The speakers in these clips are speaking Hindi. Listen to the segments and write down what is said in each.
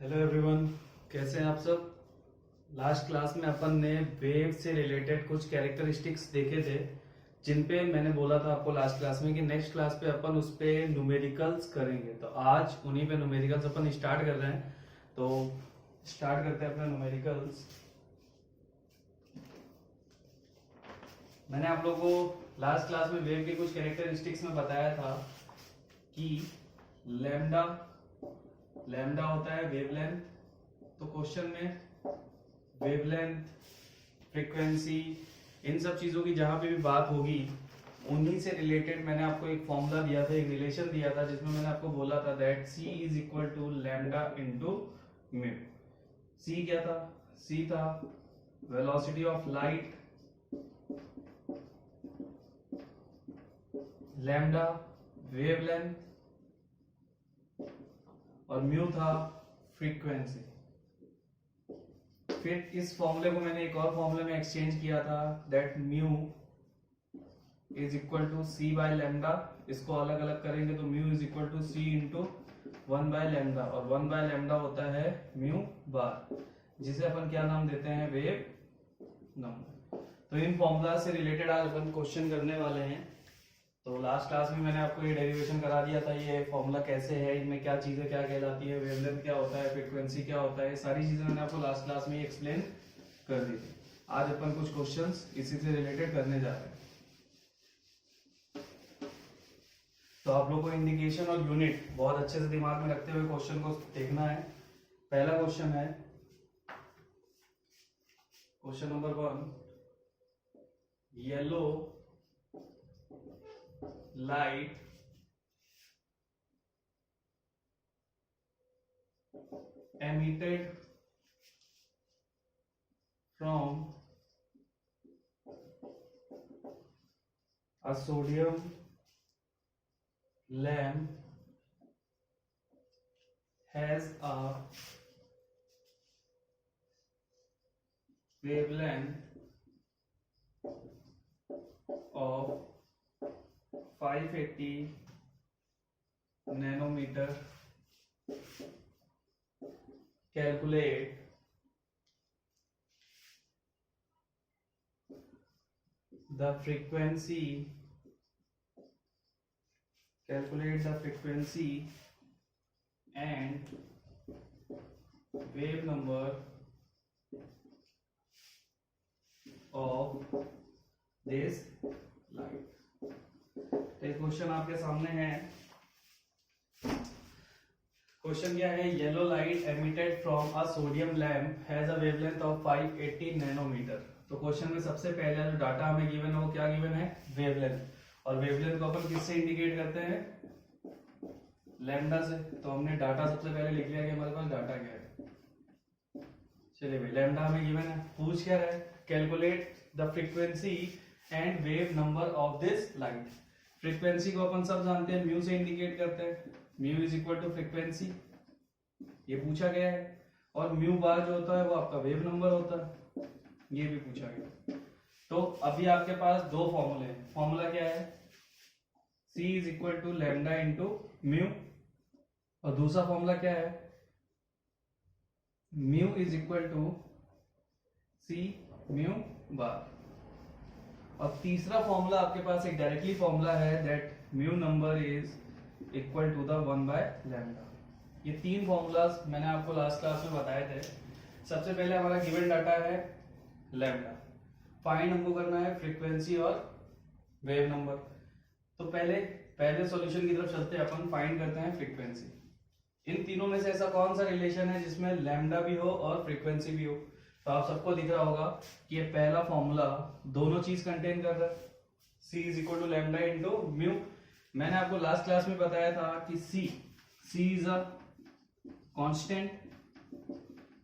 हेलो एवरीवन, कैसे हैं आप सब। लास्ट क्लास में अपन ने वेव से रिलेटेड कुछ कैरेक्टरिस्टिक्स देखे थे, जिन पे मैंने बोला था आपको लास्ट क्लास में कि नेक्स्ट क्लास पे अपन उस पे न्यूमेरिकल्स करेंगे। तो आज उन्हीं पे न्यूमेरिकल्स अपन स्टार्ट कर रहे हैं। तो स्टार्ट करते हैं अपने न्यूमेरिकल्स। मैंने आप लोगों को लास्ट क्लास में वेव के कुछ कैरेक्टरिस्टिक्स में बताया था कि लैम्डा लैम्डा होता है वेवलेंथ। तो क्वेश्चन में वेवलेंथ, फ्रीक्वेंसी, इन सब चीजों की जहां पे भी बात होगी उन्हीं से रिलेटेड मैंने आपको एक फॉर्मूला दिया था, एक रिलेशन दिया था, जिसमें मैंने आपको बोला था that C is equal to lambda into mu. C क्या था? C था velocity of light, lambda wavelength, और म्यू था फ्रीक्वेंसी। फिर इस फॉर्मूले को मैंने एक और फॉर्मूले में एक्सचेंज किया था that mu is equal to C by lambda. इसको अलग अलग करेंगे तो mu is equal to C into 1 by lambda, और 1 बाय लैम्डा होता है म्यू बार, जिसे अपन क्या नाम देते हैं? Wave number. तो इन फॉर्मूला से रिलेटेड आज अपन क्वेश्चन करने वाले हैं। तो लास्ट क्लास में मैंने आपको ये डेरिवेशन करा दिया था, ये फॉर्मूला कैसे है, इनमें क्या चीजें क्या कहलाती है, वेवलेंथ क्या होता है, फ्रीक्वेंसी क्या होता है, सारी चीजें मैंने आपको लास्ट क्लास में एक्सप्लेन कर दी थी। आज अपन कुछ क्वेश्चंस इसी से रिलेटेड करने जा रहे हैं। तो आप लोग को इंडिकेशन और यूनिट बहुत अच्छे से दिमाग में रखते हुए क्वेश्चन को देखना है। पहला क्वेश्चन है question number 1, yellow light emitted from a sodium lamp has a wavelength of 580 nanometer. Calculate the frequency. Calculate the frequency and wave number of this light. एक क्वेश्चन आपके सामने है। क्वेश्चन क्या है? Yellow light emitted from a sodium lamp has a wavelength of 580 nanometre. तो क्वेश्चन में सबसे पहले जो डाटा हमें गिवन है वो क्या गिवन है? वेवलेंथ। और वेवलेंथ को अपन किससे इंडिकेट करते हैं? लैम्डा से। तो हमने डाटा सबसे पहले लिख लिया कि हमारे पास डाटा क्या है। चलिए भाई, लैम्डा हमें गिवन है। पूछ क्या रहा है? Calculate the frequency and wave number of this light. Frequency को अपन सब जानते हैं, म्यू से इंडिकेट करते हैं। Mu is equal to frequency, ये पूछा गया है। और म्यू बार जो होता है वो आपका वेव नंबर होता है, ये भी पूछा गया। तो अभी आपके पास दो फॉर्मूले हैं। फॉर्मूला क्या है? C is equal to lambda into mu, और दूसरा फॉर्मूला क्या है? Mu is equal to C mu bar. और तीसरा फॉर्मूला आपके पास एक डायरेक्टली फॉर्मूला है that mu number is equal to the 1 by lambda. ये तीन फॉर्मूलाज मैंने आपको लास्ट क्लास में बताए थे। सबसे पहले हमारा गिवन डाटा है लैम्डा, फाइंड हमको करना है फ्रीक्वेंसी और वेव नंबर। तो पहले सॉल्यूशन की तरफ चलते हैं, अपन फाइंड करते हैं फ्रीक्वेंसी। इन तीनों में से ऐसा कौन सा रिलेशन है जिसमें लैम्डा भी हो और फ्रीक्वेंसी भी हो? तो आप सबको दिख रहा होगा कि ये पहला फॉर्मूला दोनों चीज कंटेन कर रहा है। C is equal to lambda into mu. मैंने आपको लास्ट क्लास में बताया था कि C is a constant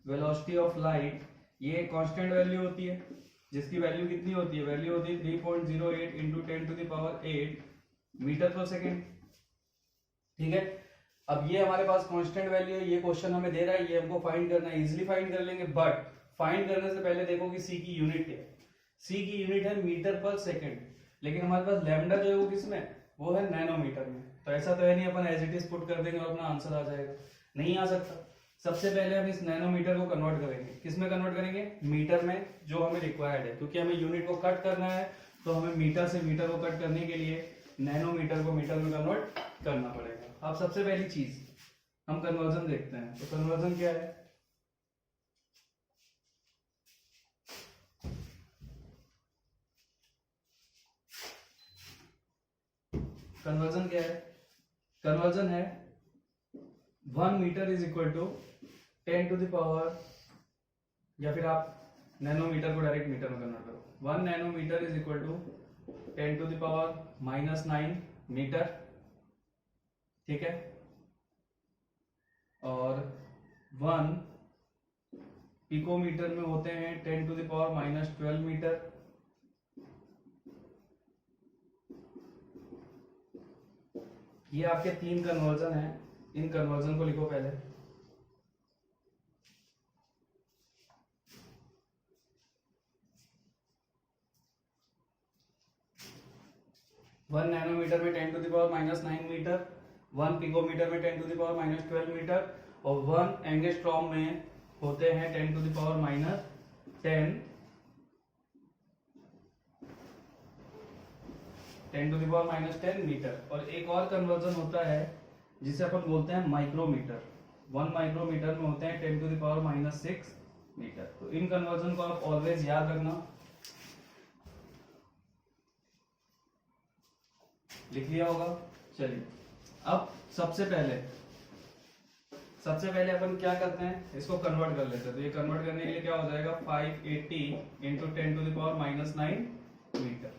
velocity of light. ये कांस्टेंट वैल्यू होती है, जिसकी वैल्यू कितनी होती है? वैल्यू होती है 3.08 into 10 to the power 8 metre पर सेकेंड। ठीक है, अब ये हमारे पास कांस्टेंट वैल्यू है। ये क्वेश्चन हमें दे रहा है, ये हमको फाइंड करना है। इजिली फाइंड कर लेंगे, बट फाइंड करने से पहले देखो कि C की यूनिट है। C की यूनिट है मीटर पर सेकेंड, लेकिन हमारे पास लैम्डा जो है वो किसमें? वो है नैनोमीटर में। तो ऐसा तो है नहीं अपन एज इट इज पुट कर देंगे और अपना आंसर आ जाएगा, नहीं आ सकता। सबसे पहले हम इस नैनोमीटर को कन्वर्ट करेंगे, किस में कन्वर्ट करेंगे, मीटर में, जो हमें रिक्वायर्ड है, क्योंकि हमें यूनिट को कट करना है तो हमें मीटर से मीटर को कट करने के लिए नैनोमीटर को मीटर में कन्वर्ट करना पड़ेगा। अब सबसे पहली चीज हम कन्वर्जन देखते हैं, तो कन्वर्जन क्या है, कन्वर्जन क्या है, कन्वर्जन है 1 metre is equal to 10 to the power, या फिर आप नैनोमीटर को डायरेक्ट मीटर में कन्वर्ट करो, 1 nanometre is equal to 10 to the power -9 metre, ठीक है, और 1 पिकोमीटर में होते हैं 10 टू द पावर -12 मीटर, ये आपके 3 कन्वर्जन है, इन कन्वर्जन को लिखो पहले। वन नैनोमीटर में 10 to the power -9 metre, 1 picometre में 10 टू द पावर -12 मीटर, और 1 एंगस्ट्रॉम में होते हैं 10 to the power -10 10 to the power -10 metre. और एक और कन्वर्जन होता है जिसे अपन बोलते हैं माइक्रोमीटर, 1 माइक्रोमीटर में होते हैं 10 टू द पावर -6 मीटर। तो इन कन्वर्जन को आप ऑलवेज याद रखना, लिख लिया होगा। चलिए अब सबसे पहले अपन क्या करते हैं, इसको कन्वर्ट कर लेते हैं। तो ये कन्वर्ट करने के लिए क्या हो जाएगा, 580 into 10 to the power -9 metre.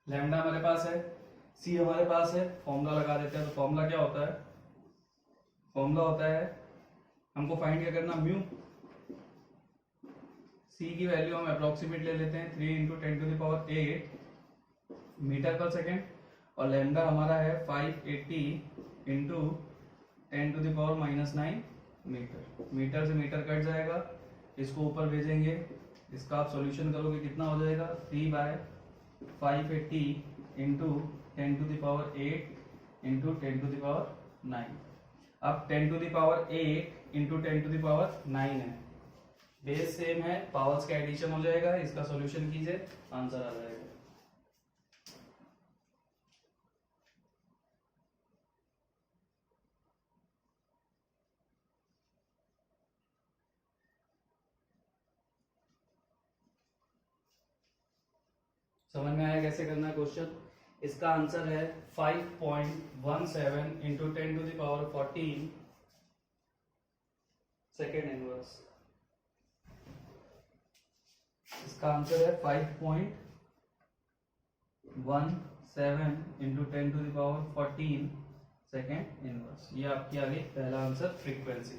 Lambda हमारे पास है, सी हमारे पास है, फॉर्मूला लगा देते हैं। तो फॉर्मूला क्या होता है, फॉर्मूला होता है, हमको फाइंड क्या करना, म्यू, सी की वैल्यू हम अप्रोक्सीमेट ले लेते हैं 3 into 10 to the power 8 metre पर सेकेंड, और लैम्डा हमारा है 580 into 10 to the power -9 metre. Metre से मीटर कट जाएगा, इसको ऊपर भेजेंगे, इसका आप सॉल्यूशन करोगे कितना हो जाएगा, 3/580 into 10 to the power 8 into 10 to the power 9। अब 10 to the power 8 into 10 to the power 9 है, बेस सेम है, पावर्स का एडिशन हो जाएगा, इसका सॉल्यूशन कीजिए, आंसर आ जाएगा। समझ में आया कैसे करना है क्वेश्चन। इसका आंसर है 5.17 into 10 to the power 14 second inverse. इसका आंसर है 5.17 into 10 to the power 14 second inverse. ये आपकी आ गई पहला आंसर, फ्रीक्वेंसी।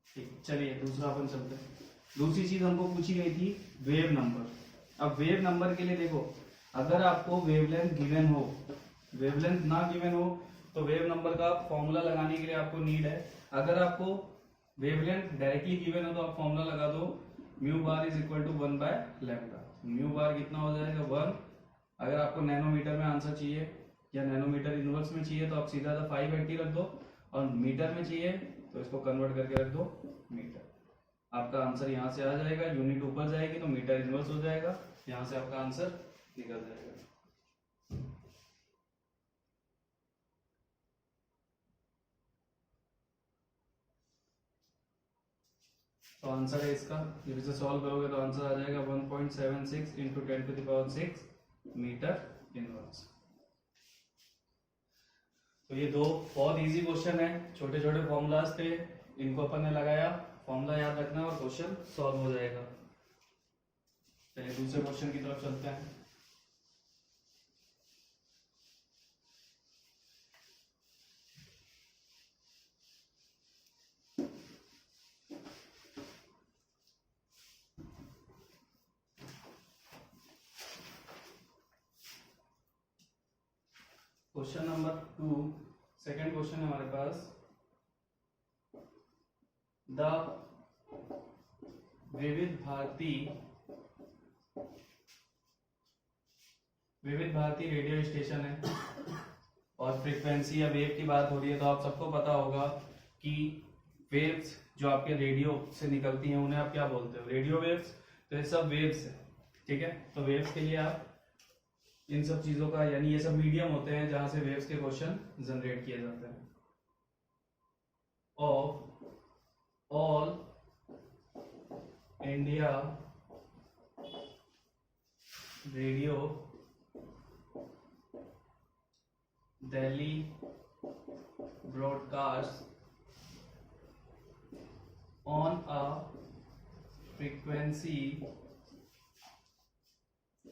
ठीक, चलिए दूसरा अपन चलते हैं। दूसरी चीज हमको पूछी गई थी वेव नंबर। अब वेव नंबर के लिए देखो, अगर आपको वेवलेंथ गिवन हो, वेवलेंथ ना गिवन हो तो वेव नंबर का फॉर्मूला लगाने के लिए आपको नीड है। अगर आपको वेवलेंथ डायरेक्टली गिवन हो तो आप फॉर्मूला लगा दो, mu bar is equal to 1/लैम्डा। म्यू बार कितना हो जाएगा 1। अगर आपको नैनोमीटर में आंसर चाहिए या नैनोमीटर इनवर्स में चाहिए तो आप सीधा 580 रख दो, और मीटर में चाहिए तो इसको कन्वर्ट करके रख दो मीटर। आपका आंसर यहाँ से आ जाएगा, यूनिट ऊपर जाएगी तो मीटर इनवर्स हो जाएगा, यहाँ से आपका आंसर निकल जाएगा। तो आंसर है इसका, जब इसे सॉल्व करोगे तो आंसर आ जाएगा 1.76 into 10 to the power 6 metre inverse. तो ये दो बहुत इजी क्वेश्चन है, छोटे छोटे फॉर्मूलाज थे, इनको अपन ने लगाया, फॉर्मूला याद रखना और क्वेश्चन सॉल्व हो जाएगा। चलिए दूसरे क्वेश्चन की तरफ चलते हैं। क्वेश्चन नंबर 2, सेकेंड क्वेश्चन है हमारे पास, the Vividh Bharti radio station है, और फ्रीक्वेंसी या वेव की बात हो रही है तो आप सबको पता होगा कि वेव्स जो आपके रेडियो से निकलती हैं उन्हें आप क्या बोलते हो, रेडियो वेव्स। तो ये सब वेव्स है, ठीक है। तो वेव्स के लिए आप इन सब चीजों का, यानी ये सब मीडियम होते हैं जहां से वेव्स के क्वेश्चन जनरेट किए जाते हैं। Of all India radio Delhi broadcast on a frequency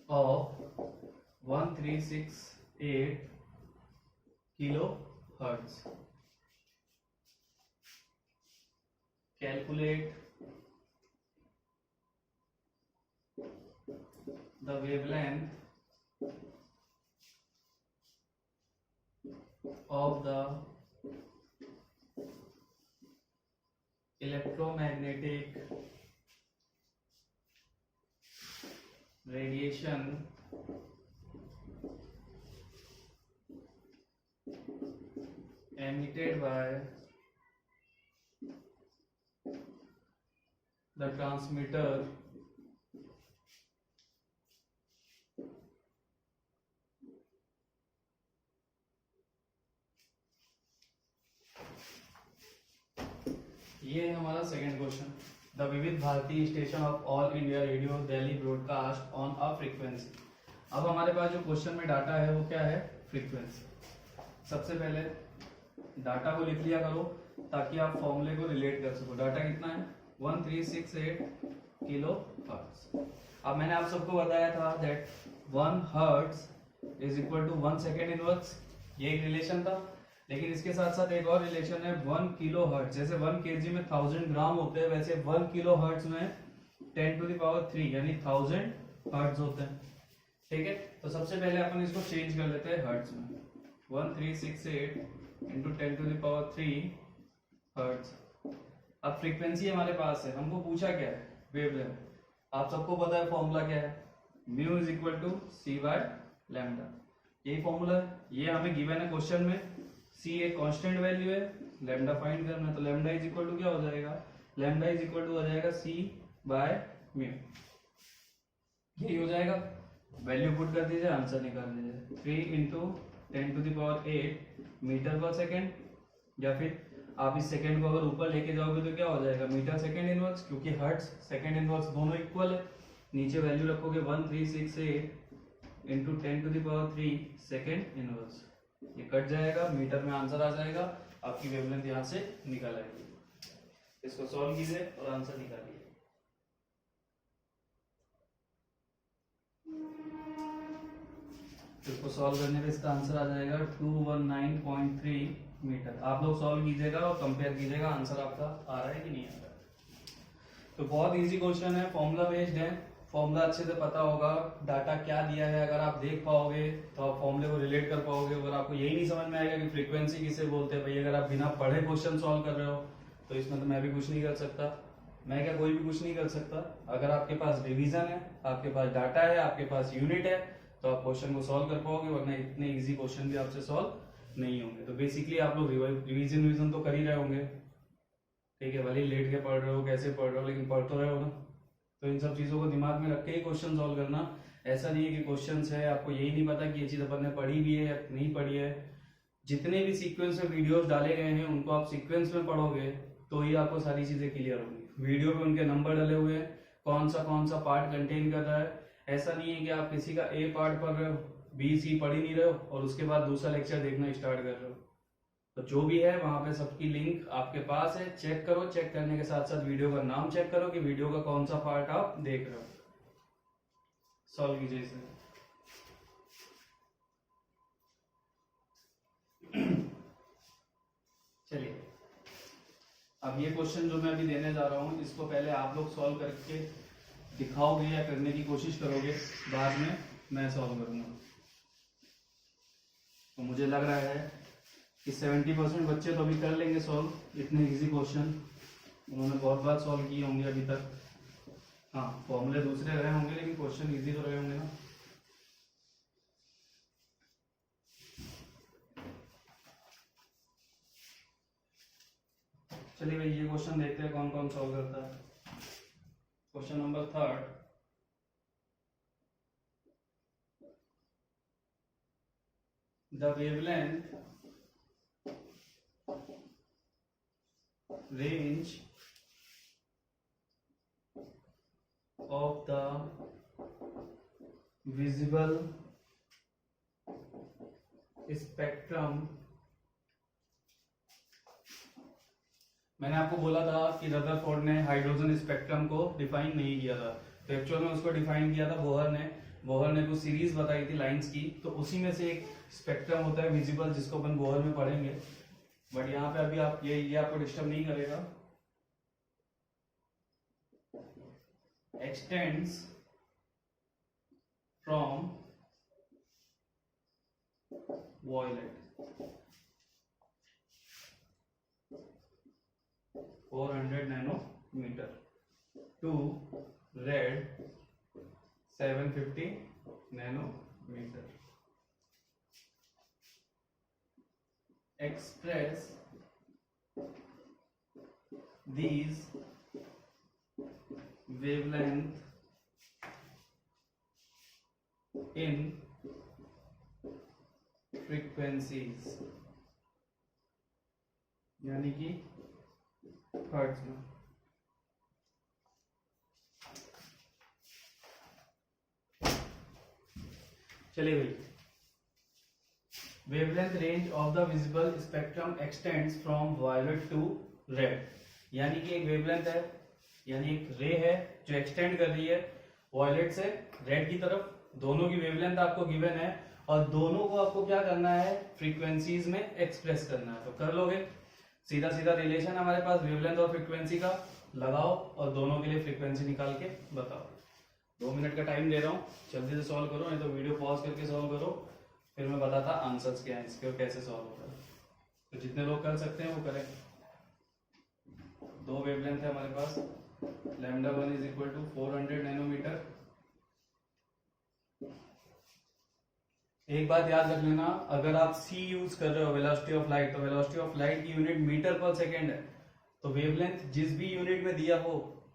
of 1368 kilohertz. Calculate the wavelength of the electromagnetic radiation emitted by the transmitter ये है हमारा second question. The Vividh Bharati station of all India radio Delhi broadcast on a frequency. अब हमारे पास जो क्वेश्चन में डाटा है वो क्या है, फ्रीक्वेंसी। सबसे पहले डाटा को लिख लिया करो ताकि आप फॉर्मूले को रिलेट कर सको। डाटा कितना है, 1368 किलो हर्ट्ज। अब मैंने आप सबको बताया था that 1 hertz is equal to 1 second inverse, ये एक रिलेशन था। लेकिन इसके साथ साथ एक और रिलेशन है 1 किलो हर्ट्ज। जैसे 1 केजी में 1000 ग्राम होते हैं, वैसे 1 किलो हर्ट्ज में 10 टू द पावर 3 यानी 1000 हर्ट्ज होते हैं, ठीक है। तो सबसे पहले अपन इसको चेंज कर लेते हैं हर्ट्ज में। 1368 into 10 to the power 3 hertz. अब फ्रीक्वेंसी हमारे पास है, हमको पूछा क्या है, वेवलेंथ। आप सबको पता है फॉर्मूला क्या है, mu is equal to C by lambda. यही फॉर्मूला है, ये हमें गिवन है क्वेश्चन में। सी एक कांस्टेंट वैल्यू है, लैम्डा फाइंड करना है, तो लैम्डा इज इक्वल टू क्या हो जाएगा, लैम्डा इज इक्वल टू हो जाएगा सी बाय म्यू। यही हो जाएगा, वैल्यू पुट कर दीजिए, आंसर निकाल दीजिए। 3 into 10 to the power 8 metre पर सेकेंड, या फिर आप इस सेकेंड को अगर ऊपर लेके जाओगे तो क्या हो जाएगा, मीटर सेकेंड इनवर्स, क्योंकि हर्ट्ज सेकेंड इनवर्स दोनों इक्वल है। नीचे वैल्यू रखोगे 1368 into 10 to the power 3 second inverse, ये कट जाएगा, मीटर में आंसर आ जाएगा, आपकी वेवलेंथ यहां से निकल आएगी। इसको सॉल्व कीजिए और आंसर निकालिए। इसको सॉल्व करने पे इसका आंसर आ जाएगा 219.3 मीटर। आप लोग सॉल्व कीजिएगा और कंपेयर कीजिएगा आंसर आपका आ रहा है कि नहीं आ रहा है। तो बहुत इजी क्वेश्चन है, फॉर्मूला बेस्ड है, फॉर्मूला अच्छे से पता होगा, डाटा क्या दिया है अगर आप देख पाओगे तो आप फॉर्मूले को रिलेट कर पाओगे। अगर आपको यही नहीं समझ में आएगा कि फ्रीक्वेंसी किसे बोलते हैं, भाई अगर आप बिना पढ़े क्वेश्चन सॉल्व कर रहे हो तो इसमें तो मैं भी कुछ नहीं कर सकता, मैं क्या कोई भी कुछ नहीं कर सकता। अगर आपके पास रिवीजन है, आपके पास डाटा है, आपके पास यूनिट है, तो आप क्वेश्चन को सॉल्व कर पाओगे, वरना इतने इजी क्वेश्चन भी आपसे सॉल्व नहीं होंगे। तो बेसिकली आप लोग रिवीजन तो कर ही रहे होंगे, ठीक है, भले ही लेट के पढ़ रहे हो, कैसे पढ़ रहे हो, लेकिन पढ़ तो रहे हो ना। तो इन सब चीजों को दिमाग में रख के ही क्वेश्चन सॉल्व करना। ऐसा नहीं है कि क्वेश्चंस है आपको यही नहीं पता कि ये चीज अपन ने पढ़ी भी है या नहीं पढ़ी है। जितने भी सीक्वेंस में वीडियोस डाले गए हैं उनको आप सीक्वेंस में पढ़ोगे तो ही आपको सारी चीजें क्लियर होंगी। वीडियो में उनके नंबर डले हुए हैं, कौन सा पार्ट कंटेन कर रहा है। ऐसा नहीं है कि आप किसी का ए पार्ट पढ़ रहे हो, बी सी पढ़ ही नहीं रहे हो और उसके बाद दूसरा लेक्चर देखना स्टार्ट कर रहे हो। तो जो भी है वहां पे सबकी लिंक आपके पास है, चेक करो। चेक करने के साथ साथ वीडियो का नाम चेक करो कि वीडियो का कौन सा पार्ट आप देख रहे हो। सॉल्व कीजिए इसे। चलिए, अब ये क्वेश्चन जो मैं अभी देने जा रहा हूं इसको पहले आप लोग सॉल्व करके दिखाओगे या करने की कोशिश करोगे, बाद में मैं सॉल्व करूंगा। तो मुझे लग रहा है कि 70% बच्चे तो अभी कर लेंगे सॉल्व। इतने इजी क्वेश्चन उन्होंने बहुत बार सॉल्व किए होंगे अभी तक। हाँ, फॉर्मूले दूसरे रहे होंगे लेकिन क्वेश्चन इजी तो रहे होंगे ना। चलिए भाई ये क्वेश्चन देखते हैं कौन कौन सॉल्व करता है। Question number 3, the wavelength range of the visible spectrum, मैंने आपको बोला था कि रदरफोर्ड ने हाइड्रोजन स्पेक्ट्रम को डिफाइन नहीं किया था, तो एक्चुअल में उसको डिफाइन किया था बोहर ने कुछ सीरीज बताई थी लाइंस की, तो उसी में से एक स्पेक्ट्रम होता है विजिबल, जिसको अपन बोहर में पढ़ेंगे। बट यहाँ पे अभी आप ये आपको डिस्टर्ब नहीं करेगा। Extends from violet 400 nanometre to red 750 nanometre. Express these wavelength in frequencies, यानी कि हर्ट्ज में। चलिए भाई, wavelength range of the visible spectrum extends from violet to red, यानी कि एक वेवलेंथ है, यानी एक रे है जो एक्सटेंड कर रही है वायलेट से रेड की तरफ। दोनों की वेवलेंथ आपको गिवन है और दोनों को आपको क्या करना है, फ्रीक्वेंसीज में एक्सप्रेस करना है। तो कर लोगे, सीधा सीधा रिलेशन हमारे पास वेवलेंथ और फ्रीक्वेंसी का, लगाओ और दोनों के लिए फ्रीक्वेंसी निकाल के बताओ। 2 मिनट का टाइम दे रहा हूँ, जल्दी से सॉल्व करो, नहीं तो वीडियो पॉज करके सॉल्व करो, फिर मैं बताता आंसर्स क्या है इसके और कैसे सॉल्व होता है। तो जितने लोग कर सकते हैं वो करें। 2 वेवलेंथ है हमारे पास, λ1 इज इक्वल टू 400 नैनोमीटर। एक बात याद रख लेना, अगर आप c यूज कर रहे हो वेलोसिटी ऑफ लाइट, तो वेलोसिटी ऑफ लाइट की यूनिट मीटर पर सेकेंड है। तो वेवलेंथ जिस भी यूनिट में दिया हो,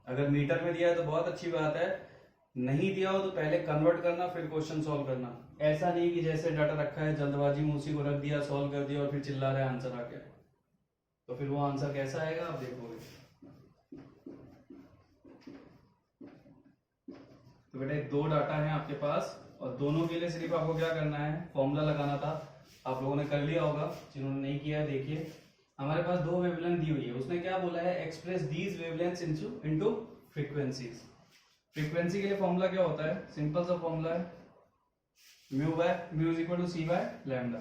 अगर मीटर में दिया है तो बहुत अच्छी बात है, नहीं दिया हो तो पहले कन्वर्ट करना फिर क्वेश्चन सॉल्व करना। ऐसा नहीं कि जैसे डाटा रखा है जल्दबाजी में उसी को रख दिया, सॉल्व कर दिया और फिर चिल्ला रहे आंसर आ गया, तो फिर वो आंसर कैसा आएगा आप देखोगे। तो बेटा 2 डाटा है आपके पास और दोनों के लिए सिर्फ आपको क्या करना है, फॉर्मूला लगाना था। आप लोगों ने कर लिया होगा, जिन्होंने नहीं किया है देखिए। हमारे पास 2 वेवलेंथ दी हुई है, उसने क्या बोला है, express these wavelengths into frequencies. Frequency के लिए फॉर्मूला क्या होता है, सिंपल सा फॉर्मूला है mu is equal to C by lambda.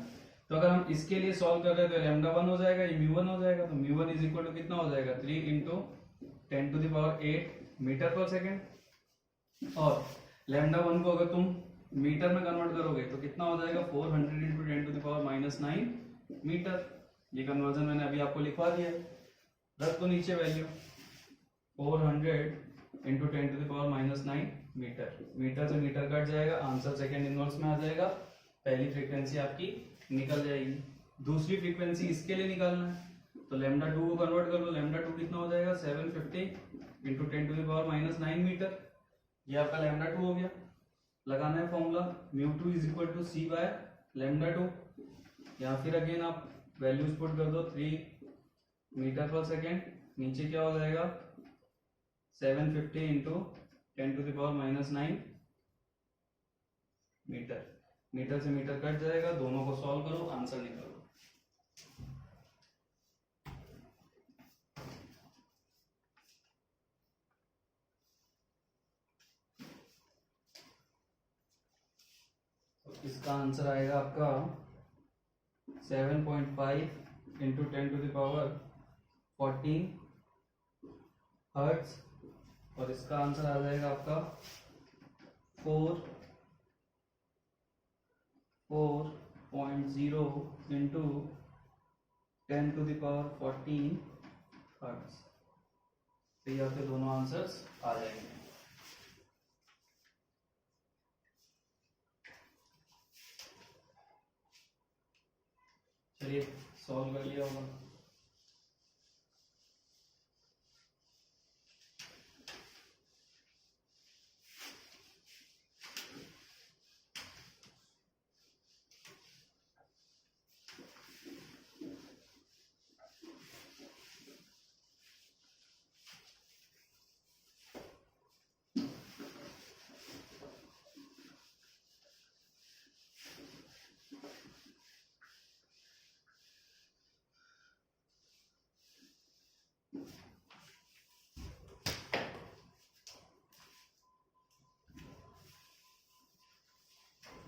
तो अगर हम इसके लिए सॉल्व कर रहे हैं तो λ1 हो जाएगा, ये μ1 हो जाएगा, तो μ1 इज इक्वल टू कितना हो जाएगा, 3 इंटू 10⁸ मीटर पर सेकेंड। और λ1 को अगर तुम मीटर में कन्वर्ट करोगे तो कितना हो जाएगा, 400 इंटू 10⁻⁹ मीटर। ये कन्वर्जन मैंने अभी आपको लिखवा दिया, रख तो नीचे वैल्यू 400 इंटू 10⁻⁹ मीटर। मीटर से मीटर कट जाएगा, आंसर सेकंड इनवर्स में आ जाएगा। पहली फ्रीक्वेंसी आपकी निकल जाएगी। दूसरी फ्रीक्वेंसी इसके लिए निकालना है, तो λ2 को कन्वर्ट कर लो, λ2 कितना हो जाएगा, 750 इंटू 10⁻⁹ मीटर। ये आपका λ2 हो गया। लगाना है formula μ2 is equal to C by λ2, या फिर अगेन आप वैल्यूज पुट कर दो, 3 मीटर पर सेकेंड, नीचे क्या हो जाएगा 750 इंटू 10⁻⁹ मीटर। मीटर से मीटर कट जाएगा, दोनों को सॉल्व करो, आंसर निकालो। तो इसका आंसर आएगा आपका 7.5 इंटू 10⁻14 हर्ट्ज, और इसका आंसर आ जाएगा आपका 4.0 इंटू 10⁻14 हर्ट्ज। तो ये आपके दोनों आंसर्स आ जाएंगे। चलिए सॉल्व कर लिया होगा।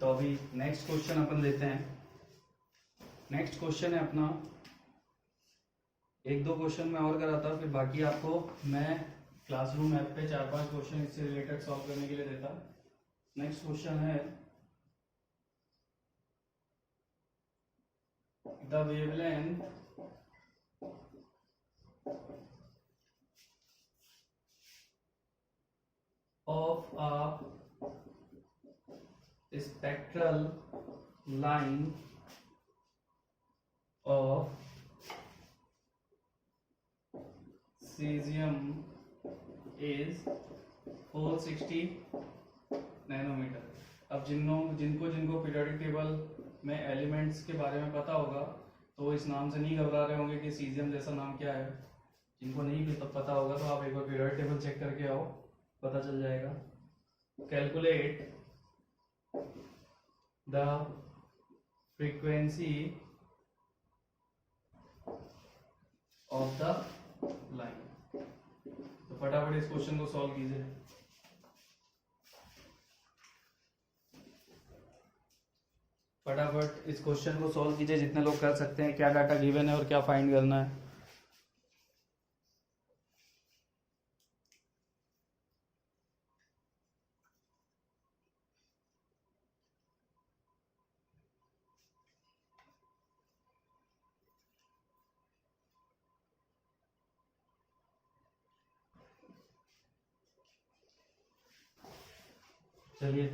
तो अभी नेक्स्ट क्वेश्चन अपन लेते हैं। नेक्स्ट क्वेश्चन है अपना, एक दो क्वेश्चन मैं और कराता हूँ, फिर बाकी आपको मैं क्लासरूम ऐप पे 4-5 क्वेश्चन इससे रिलेटेड सॉल्व करने के लिए देता। नेक्स्ट क्वेश्चन है, the wavelength of a spectral line of cesium is 460 nanometre. अब जिनको पीरियोडिक टेबल में एलिमेंट्स के बारे में पता होगा तो इस नाम से नहीं घबरा रहे होंगे कि सीजियम जैसा नाम क्या है। जिनको नहीं भी तब पता होगा तो आप एक बार पीरियोडिक टेबल चेक करके आओ, पता चल जाएगा। Calculate the frequency of the line. तो फटाफट इस क्वेश्चन को सॉल्व कीजिए। फटाफट इस क्वेश्चन को सॉल्व कीजिए, जितने लोग कर सकते हैं। क्या डाटा गिवन है और क्या फाइंड करना है। चलिए,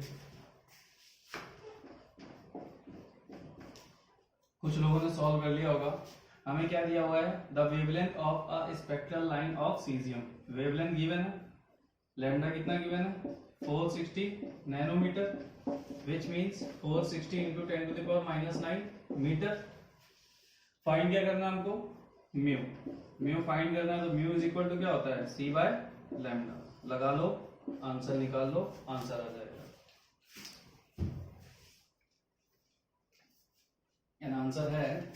कुछ लोगों ने सॉल्व कर लिया होगा। हमें क्या दिया हुआ है, the wavelength of a spectral line of caesium. Wavelength given है, लैम्डा कितना गिवन है 460 nanometre, which means 460 into 10 to the power -9 metre. Find क्या करना है हमको, म्यू फाइंड करना है। तो म्यू इज इक्वल टू क्या होता है, c बाय लैम्डा। लगा लो, आंसर निकाल लो, आंसर आ जाएगा। एंड आंसर है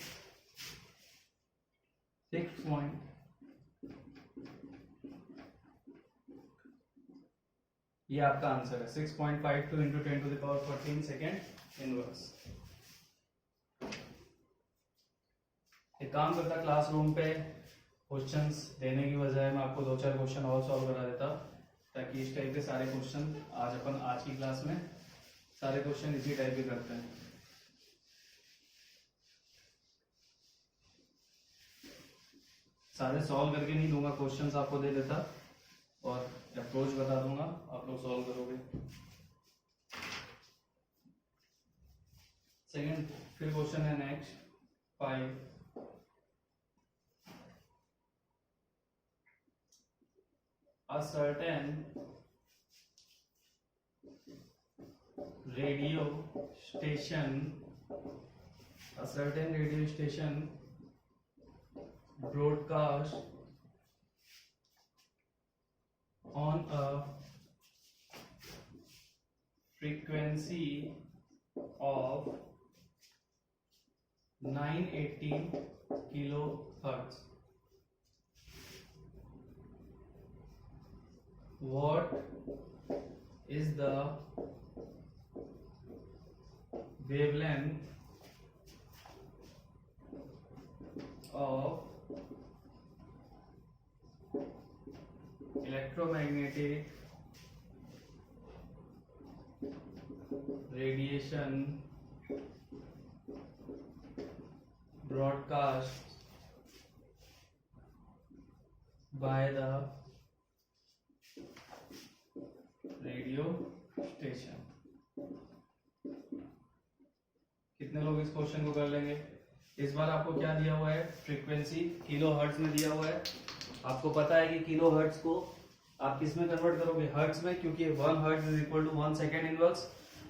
6 ये आपका आंसर है 6.52 into 10 to the power 14 second inverse. एक काम करता, क्लासरूम पे क्वेश्चंस देने की बजाय मैं आपको 2-4 क्वेश्चन और सॉल्व करा देता, ताकि इस टाइप के सारे क्वेश्चन आज की क्लास में सारे क्वेश्चन इसी टाइप के करते हैं। सारे सॉल्व करके नहीं दूंगा, क्वेश्चंस आपको दे देता और अप्रोच बता दूंगा, आप लोग सॉल्व करोगे। सेकंड फिर क्वेश्चन है next 5। A certain radio station broadcast on a frequency of 980 kilohertz. What is the wavelength of electromagnetic radiation broadcast by the radio station. कितने लोग इस क्वेश्चन को कर लेंगे। इस बार आपको क्या दिया हुआ है, फ्रीक्वेंसी किलो हर्ट्ज में दिया हुआ है। आपको पता है कि किलो हर्ट्ज को आप किस में कन्वर्ट करोगे, हर्ट्ज में, क्योंकि 1 hertz is equal to 1 second inverse.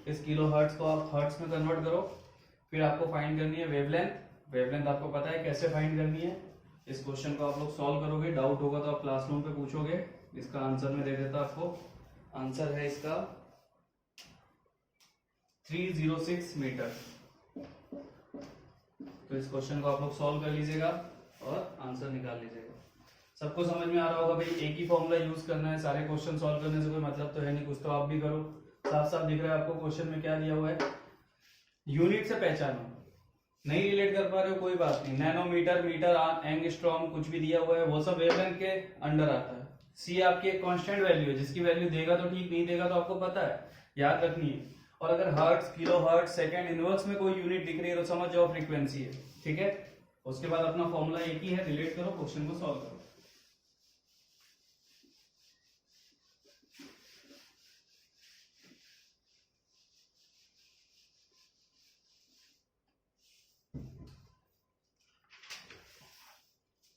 इस किलो हर्ट्ज को आप हर्ट्ज में कन्वर्ट करो। फिर आपको फाइंड करनी है वेवलेंथ। वेवलेंथ आपको पता है कैसे फाइंड करनी है। इस क्वेश्चन को आप लोग सॉल्व करोगे, डाउट होगा तो आप क्लासरूम पे पूछोगे। इसका आंसर मैं दे देता आपको। आंसर है इसका 306 मीटर। तो इस क्वेश्चन को आप लोग सॉल्व कर लीजिएगा और आंसर निकाल लीजिएगा। सबको समझ में आ रहा होगा भाई, एक ही फॉर्मूला यूज करना है। सारे क्वेश्चन सॉल्व करने से कोई मतलब तो है नहीं, कुछ तो आप भी करो। साफ साफ दिख रहा है आपको क्वेश्चन में क्या दिया हुआ है, यूनिट से पहचानो, नहीं रिलेट कर पा रहे हो कोई बात नहीं, नैनोमीटर, मीटर, एंगस्ट्रॉम कुछ भी दिया हुआ है वो सब वेवलेंथ के अंडर आता है। सी आपकी एक कांस्टेंट वैल्यू है, जिसकी वैल्यू देगा तो ठीक, नहीं देगा तो आपको पता है, याद रखनी है। और अगर hertz, kilo hertz, second inverse में कोई यूनिट दिख रही है तो समझ जाओ फ्रीक्वेंसी है, ठीक है। उसके बाद अपना फॉर्मूला एक ही है, रिलेट करो, क्वेश्चन को सॉल्व करो।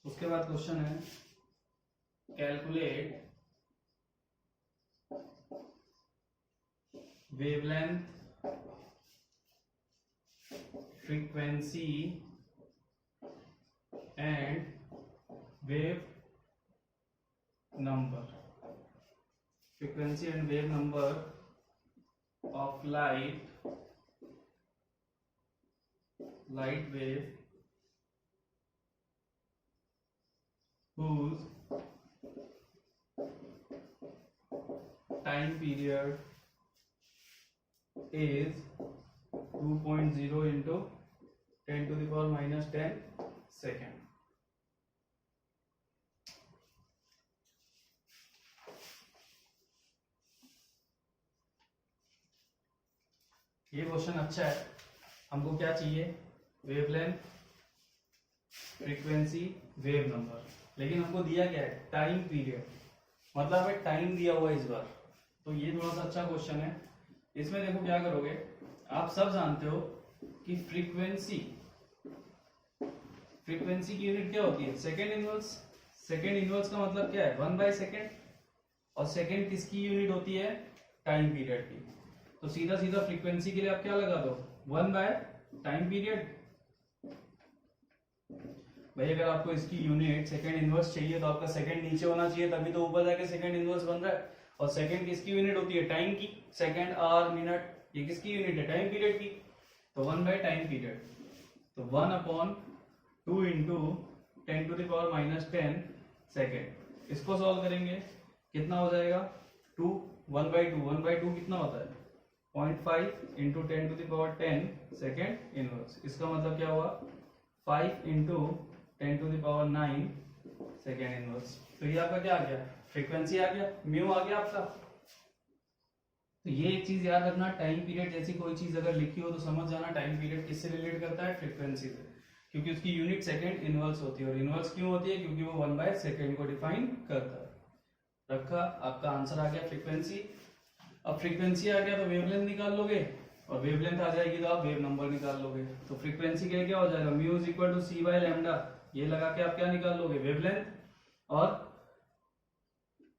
उसके बाद क्वेश्चन है calculate wavelength, frequency and wave number, frequency and wave number of light wave whose time period is 2.0 into 10 to the power minus 10 second। ये क्वेश्चन अच्छा है। हमको क्या चाहिए, वेवलेंथ, फ्रीक्वेंसी, वेव नंबर, लेकिन हमको दिया क्या है, टाइम पीरियड, मतलब हमें टाइम दिया हुआ है इस बार। तो ये थोड़ा सा अच्छा क्वेश्चन है। इसमें देखो क्या करोगे, आप सब जानते हो कि फ्रीक्वेंसी की यूनिट क्या होती है, सेकेंड इनवर्स। सेकेंड इनवर्स का मतलब क्या है, 1/सेकेंड, और सेकेंड किसकी यूनिट होती है, टाइम पीरियड की। तो सीधा सीधा फ्रीक्वेंसी के लिए आप क्या लगा दो, 1/टाइम पीरियड। भाई अगर आपको इसकी यूनिट सेकंड इनवर्स चाहिए तो आपका सेकंड नीचे होना चाहिए, तभी तो ऊपर जाके सेकंड इनवर्स बन रहा है। और सेकंड किसकी यूनिट होती है, टाइम की। सेकंड, आवर, मिनट, ये किसकी यूनिट है, टाइम पीरियड की। तो 1/टाइम पीरियड, तो 1/2 into 10 to the power minus 10 second. इसको सॉल्व करेंगे, कितना हो जाएगा, 2, 1/2 कितना होता है, 0.5 into 10 to the power 10 second inverse. इसका मतलब क्या हुआ, 5 into 10 to the power 9 second inverse. तो ये आपका क्या आ गया, फ्रीक्वेंसी आ गया, म्यू आ गया आपका। तो ये एक चीज याद रखना, टाइम पीरियड जैसी कोई चीज अगर लिखी हो तो समझ जाना टाइम पीरियड किससे रिलेट करता है, फ्रीक्वेंसी से, क्योंकि उसकी यूनिट सेकेंड इनवर्स होती है। और इनवर्स क्यों होती है, क्योंकि वो 1/सेकेंड को डिफाइन करता है। रखा, आपका आंसर आ गया फ्रीक्वेंसी। अब फ्रीक्वेंसी आ गया तो वेवलेंथ निकाल लोगे, और वेवलेंथ आ जाएगी तो आप वेव नंबर निकाल लोगे। तो फ्रीक्वेंसी के लिए क्या हो जाएगा, mu is equal to C by lambda. ये लगा के आप क्या निकाल लोगे, वेवलेंथ। और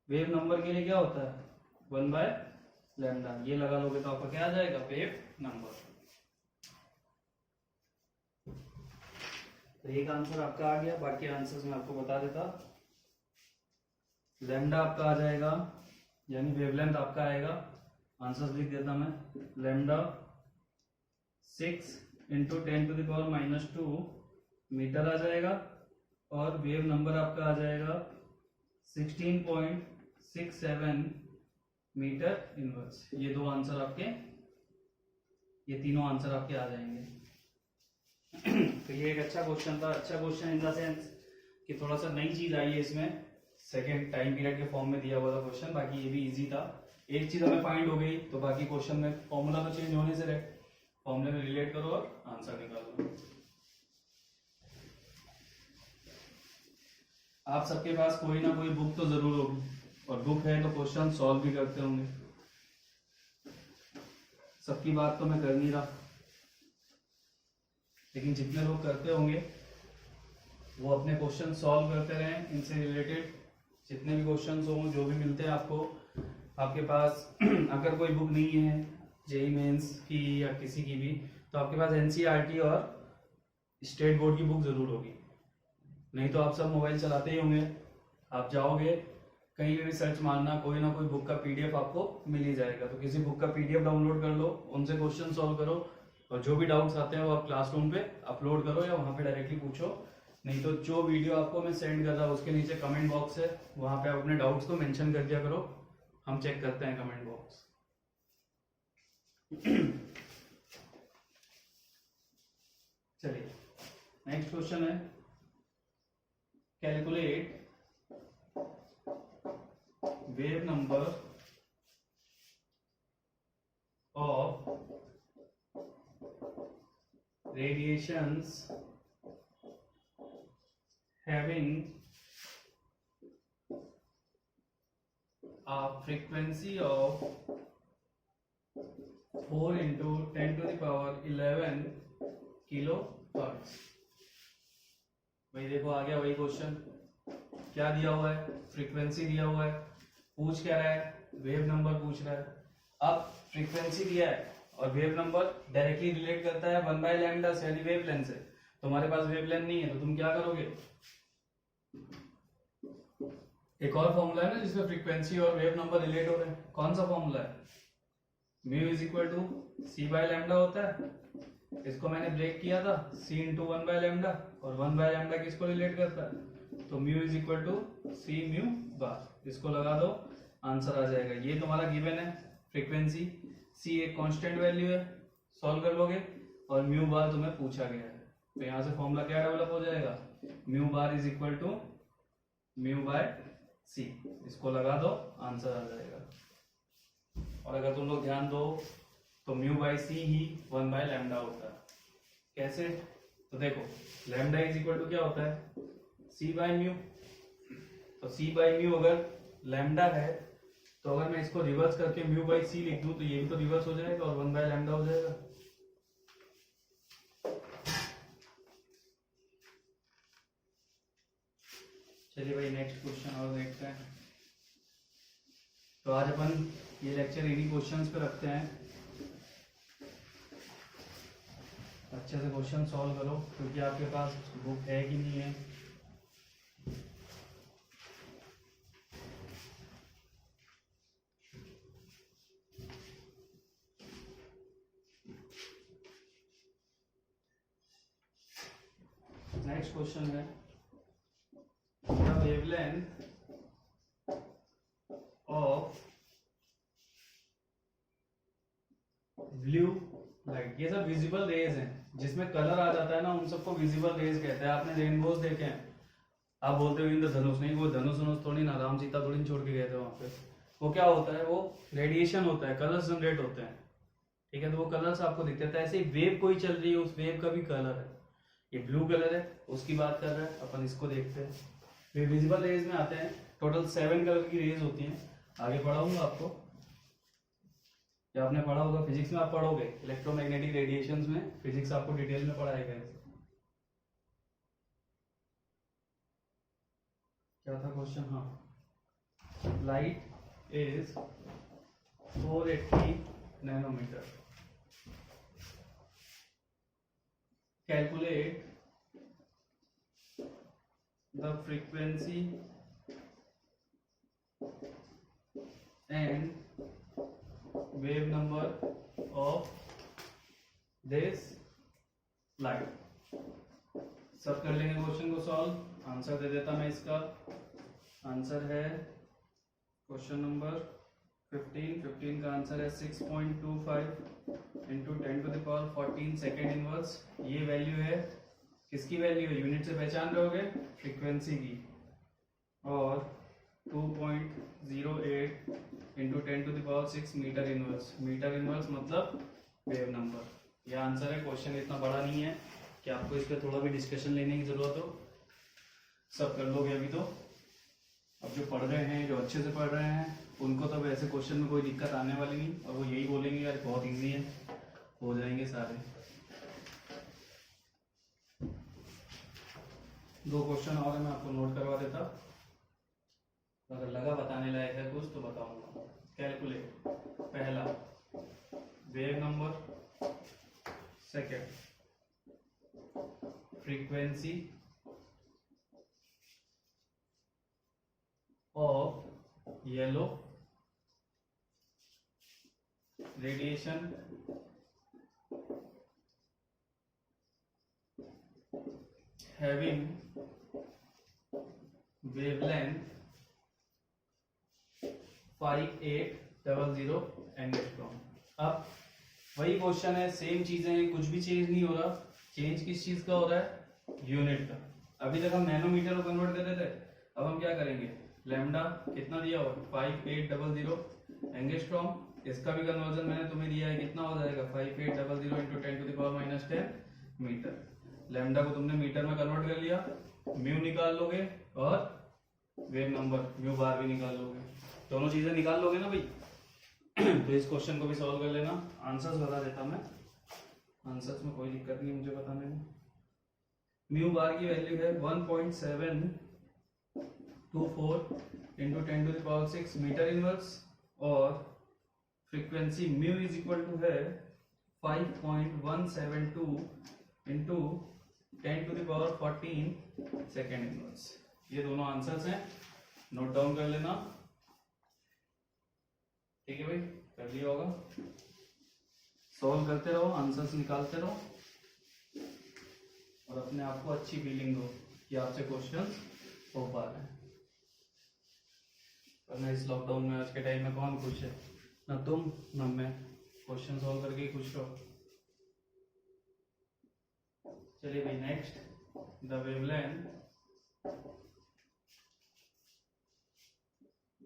वेव नंबर के लिए क्या होता है, 1/लैम्डा। ये लगा लोगे तो आपका क्या आ जाएगा, वेव नंबर। तो एक आंसर आपका आ गया, बाकी आंसर्स मैं आपको बता देता। लैम्डा आपका आ जाएगा, यानी वेवलेंथ आपका आएगा, आंसर्स लिख देता मैं, lambda 6 into 10 to the power minus 2 metre आ जाएगा। और वेव नंबर आपका आ जाएगा 16.67 मीटर इनवर्स। ये दो आंसर आपके, ये तीनों आंसर आपके आ जाएंगे। तो ये एक अच्छा क्वेश्चन था, अच्छा क्वेश्चन इन द सेंस कि थोड़ा सा नई चीज आई है इसमें, सेकेंड टाइम पीरियड के फॉर्म में दिया हुआ था क्वेश्चन। बाकी ये भी इजी था, एक चीज हमें फाइंड हो गई तो बाकी क्वेश्चन में फॉर्मूला तो चेंज होने से रहे, फॉर्मूले में रिलेट करो और आंसर निकालो। आप सबके पास कोई ना कोई बुक तो जरूर होगी, और बुक है तो क्वेश्चन सॉल्व भी करते होंगे। सबकी बात तो मैं कर नहीं रहा, लेकिन जितने लोग करते होंगे वो अपने क्वेश्चन सॉल्व करते रहें। इनसे रिलेटेड जितने भी क्वेश्चंस हों, जो भी मिलते हैं आपको, आपके पास अगर कोई बुक नहीं है जेईई मेंस की या किसी की भी, तो आपके पास एनसीईआरटी और स्टेट बोर्ड की बुक जरूर होगी। नहीं तो आप सब मोबाइल चलाते ही होंगे, आप जाओगे कहीं भी सर्च मारना, कोई ना कोई बुक का पीडीएफ आपको मिल ही जाएगा। तो किसी बुक का पीडीएफ डाउनलोड कर लो, उनसे क्वेश्चन सॉल्व करो, और जो भी डाउट्स आते हैं वो आप क्लासरूम पे अपलोड करो या वहां पे डायरेक्टली पूछो। नहीं तो जो वीडियो आपको मैं सेंड कर रहा हूँ उसके नीचे कमेंट बॉक्स है, वहां पे आप अपने डाउट्स को मेंशन कर दिया करो, हम चेक करते हैं कमेंट बॉक्स। क्वेश्चन है calculate wave number of radiations having a frequency of 4 into 10 to the power 11 kilo hertz. भाई देखो आ गया वही क्वेश्चन, क्या दिया हुआ है, फ्रीक्वेंसी दिया हुआ है, पूछ क्या रहा है, वेव नंबर पूछ रहा है। अब फ्रीक्वेंसी दिया है और वेव नंबर डायरेक्टली रिलेट करता है 1/λ से, यानी वेव लेंथ से। तुम्हारे पास वेव लेंथ नहीं है तो तुम क्या करोगे, एक और फॉर्मूला है ना जिसमें फ्रीक्वेंसी और वेव नंबर रिलेट हो रहे हैं। कौन सा फॉर्मूला है, mu is equal to C by lambda होता है। इसको मैंने ब्रेक किया था, सी इंटू 1/λ, और 1/λ किसको रिलेट करता है, तो mu is equal to C mu bar. इसको लगा दो, आंसर आ जाएगा। ये तुम्हारा गिवन है फ्रीक्वेंसी, सी एक कांस्टेंट वैल्यू है, सॉल्व कर लोगे, और म्यू बार तुम्हें पूछा गया है, तो यहाँ से फॉर्मूला क्या डेवलप हो जाएगा, mu bar is equal to mu by C. इसको लगा दो, आंसर आ जाएगा। और अगर तुम लोग ध्यान दो तो म्यू बाई सी ही 1/λ होता है। कैसे, तो देखो लैम्डा इज इक्वल टू क्या होता है, सी बाय म्यू। तो सी बाय म्यू अगर लैम्डा है तो अगर मैं इसको रिवर्स करके म्यू बाई सी लिख दूं तो ये भी तो रिवर्स हो जाएगा और 1/λ हो जाएगा। चलिए भाई नेक्स्ट क्वेश्चन और देखते हैं। तो आज अपन ये लेक्चर इन्हीं क्वेश्चंस पे रखते हैं। अच्छे से क्वेश्चन सॉल्व करो, क्योंकि आपके पास बुक है कि नहीं है। नेक्स्ट क्वेश्चन है the wavelength of blue light. ये सब विजिबल रेज हैं, जिसमें कलर आ जाता है ना उन सबको विजिबल रेज कहते हैं। आपने रेनबोज देखे हैं, आप बोलते हो इंद्रधनुष, नहीं वो धनुष थोड़ी ना, राम सीता थोड़ी छोड़ के गए थे वहां पे। वो क्या होता है, वो रेडिएशन होता है, कलर्स जनरेट होते हैं, ठीक है, तो वो कलर्स आपको दिखते हैं। ऐसे ही वेव कोई चल रही है, उस वेव का भी कलर है। ये ब्लू कलर है, उसकी बात कर रहा है, अपन इसको देखते हैं। वे विजिबल रेज में आते हैं, टोटल 7 कलर की रेज होती हैं। आगे पढ़ाऊंगा आपको, या आपने पढ़ा होगा फिजिक्स में, आप पढ़ोगे इलेक्ट्रोमैग्नेटिक रेडिएशंस में, फिजिक्स आपको डिटेल में पढ़ाएगा। क्या था क्वेश्चन, हाँ, light is 480 nanometre, calculate the frequency and wave number of this light। सब कर लेंगे क्वेश्चन को सॉल्व। आंसर दे देता मैं इसका। आंसर है क्वेश्चन नंबर 15 का आंसर है 6.25 into 10 to the power 14 second inverse. ये वैल्यू है, किसकी वैल्यू है, यूनिट से पहचान रहे होगे, फ्रीक्वेंसी की। और 2.08 into 10 to the power 6 metre inverse. Metre inverse मतलब वेव नंबर। यह आंसर है। क्वेश्चन इतना बड़ा नहीं है कि आपको इस पर थोड़ा भी डिस्कशन लेने की जरूरत हो, सब कर लोगे अभी तो। अब जो पढ़ रहे हैं, जो अच्छे से पढ़ रहे हैं, उनको तो वैसे क्वेश्चन में कोई दिक्कत आने वाली नहीं, और वो यही बोलेंगे यार बहुत ईजी है, हो जाएंगे सारे। 2 क्वेश्चन और मैं आपको नोट करवा देता, अगर लगा बताने लायक है कुछ तो बताऊंगा। कैलकुलेट, पहला wave number, second frequency of yellow radiation having wavelength 5800 angstrom. अब वही क्वेश्चन है, सेम चीजें हैं, कुछ भी चेंज नहीं हो रहा। चेंज किस चीज का हो रहा है, यूनिट का। अभी तक हम नैनोमीटर को कन्वर्ट कर रहे थे, अब हम क्या करेंगे, लैम्डा कितना दिया हुआ 5800 एंगस्ट्रॉम, इसका भी कन्वर्जन मैंने तुम्हें दिया है, कितना हो जाएगा 5800 इंटू 10⁻⁻10 मीटर। लैम्डा को तुमने मीटर में कन्वर्ट कर लिया, म्यू निकाल लोगे और वेव नंबर म्यू बार भी निकाल लोगे, दोनों चीजें निकाल लोगे ना भाई। तो इस क्वेश्चन को भी सॉल्व कर लेना। आंसर्स बता देता मैं, आंसर्स में कोई दिक्कत नहीं मुझे बताने में। म्यू बार की वैल्यू है 1.724 इंटू 10⁻6 मीटर इनवर्स, और frequency mu is equal to है 5.172 इंटू 10⁻14 सेकेंड इनवर्स। ये दोनों आंसर्स हैं, नोट डाउन कर लेना। ठीक है भाई, कर लिया होगा, सॉल्व करते रहो, आंसर्स निकालते रहो और अपने आप को अच्छी फीलिंग दो कि आपसे क्वेश्चन हो पा रहे हैं। वरना इस लॉकडाउन में आज के टाइम में कौन खुश है, ना तुम ना मैं, क्वेश्चन सॉल्व करके ही खुश रहो। चलिए भाई next, the wavelength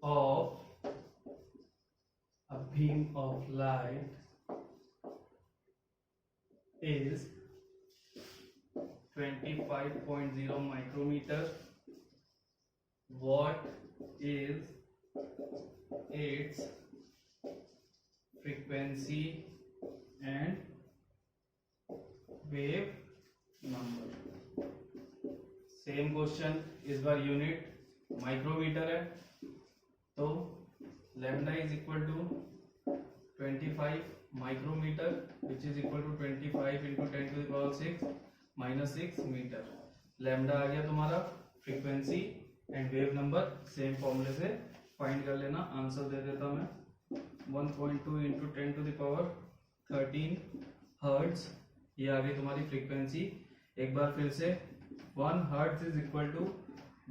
of a beam of light is 25.0 micrometer. What is its frequency and wave number? Same question, इस बार यूनिट माइक्रोमीटर है, तो lambda is equal to 25 micrometre which is equal to 25 into 10⁻6 metre. Lambda आ गया तुम्हारा, frequency and wave number same फॉर्मूले से फाइंड कर लेना। आंसर दे देता मैं 1.2 इंटू 10⁻13 हर्ट्ज, ये आ गई तुम्हारी फ्रीक्वेंसी। एक बार फिर से 1 hertz is equal to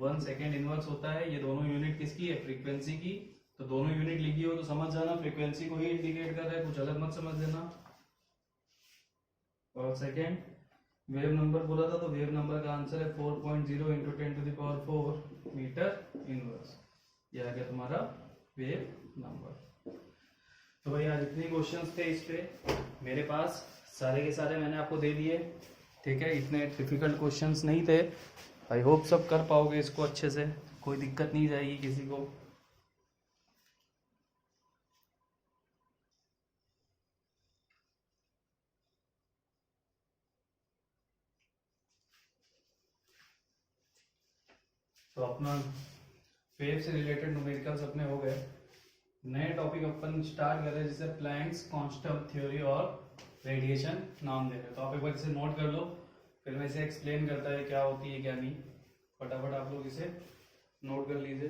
1 second inverse होता है। ये दोनों यूनिट किसकी है, फ्रीक्वेंसी की, तो दोनों यूनिट लिखी हो तो समझ जाना फ्रीक्वेंसी को ही इंडिकेट कर रहा है, कुछ अलग मत समझ देना। और सेकेंड वेव नंबर बोला था, तो वेव नंबर का आंसर है 4.0 इंटू 10⁴ मीटर इनवर्स, ये आ गया तुम्हारा वेव नंबर। तो भाई आज इतने क्वेश्चंस थे इस पे मेरे पास, सारे के सारे मैंने आपको दे दिए। ठीक है, इतने डिफिकल्ट क्वेश्चंस नहीं थे, आई होप सब कर पाओगे इसको अच्छे से, कोई दिक्कत नहीं जाएगी किसी को। तो अपना वेव से रिलेटेड न्यूमेरिकल्स अपने हो गए। नए टॉपिक अपन स्टार्ट कर रहे हैं जिसे प्लैंक्स कांस्टेंट थ्योरी और रेडिएशन नाम दे रहे हैं। तो आप एक बार इसे नोट कर लो, फिर मैं इसे एक्सप्लेन करता है क्या होती है क्या नहीं। फटाफट आप लोग इसे नोट कर लीजिए।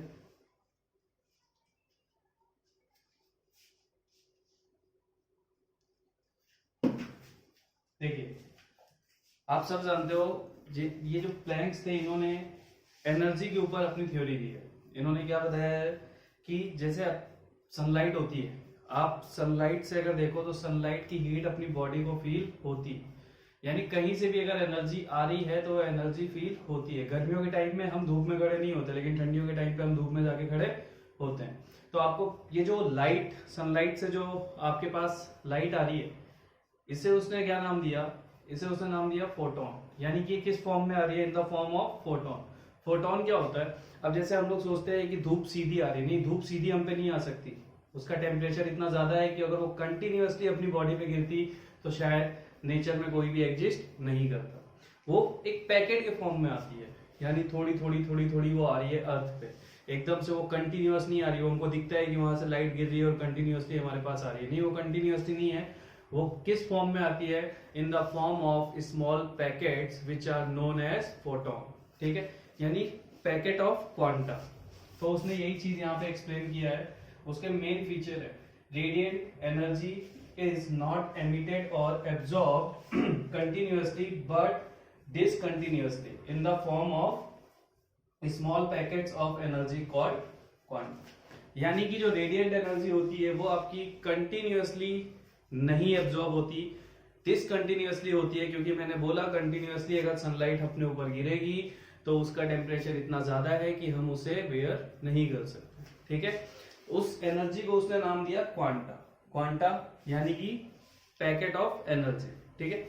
देखिए आप सब जानते हो ये जो प्लैंक्स थे, इन्होंने एनर्जी के ऊपर अपनी थ्योरी दी है। इन्होंने क्या बताया है कि जैसे सनलाइट होती है, आप सनलाइट से अगर देखो तो सनलाइट की हीट अपनी बॉडी को फील होती है, यानी कहीं से भी अगर एनर्जी आ रही है तो एनर्जी फील होती है। गर्मियों के टाइम में हम धूप में खड़े नहीं होते, लेकिन ठंडियों के टाइम पे हम धूप में जाके खड़े होते हैं। तो आपको ये जो लाइट, सनलाइट से जो आपके पास लाइट आ रही है, इसे उसने क्या नाम दिया, इसे उसने नाम दिया फोटोन। यानी कि किस फॉर्म में आ रही है, in the form of photon. Photon क्या होता है, अब जैसे हम लोग सोचते हैं कि धूप सीधी आ रही, नहीं, धूप सीधी हम पे नहीं आ सकती। उसका टेम्परेचर इतना ज्यादा है कि अगर वो कंटिन्यूअसली अपनी बॉडी पे गिरती तो शायद नेचर में कोई भी एग्जिस्ट नहीं करता। वो एक पैकेट के फॉर्म में आती है, यानी थोड़ी थोड़ी थोड़ी थोड़ी वो आ रही है अर्थ पे, एकदम से वो कंटिन्यूअस नहीं आ रही है। हमको दिखता है कि वहां से लाइट गिर रही है और कंटिन्यूअसली हमारे पास आ रही है, नहीं, वो कंटिन्यूअसली नहीं है। वो किस फॉर्म में आती है, in the form of small packets which are known as photon. ठीक है, यानी पैकेट ऑफ क्वांटा। तो उसने यही चीज यहाँ पे एक्सप्लेन किया है। उसके मेन फीचर है radiant energy is not emitted और absorbed continuously but discontinuously in the form of small packets of energy called quanta. यानी कि जो रेडिएंट एनर्जी होती है वो आपकी कंटिन्यूअसली नहीं एब्जॉर्ब होती, डिसकंटिन्यूअसली होती है, क्योंकि मैंने बोला कंटिन्यूअसली अगर सनलाइट अपने ऊपर गिरेगी तो उसका टेम्परेचर इतना ज्यादा है कि हम उसे बेयर नहीं कर सकते। ठीक है, उस एनर्जी को उसने नाम दिया क्वांटा। क्वांटा यानी कि पैकेट ऑफ एनर्जी। ठीक है,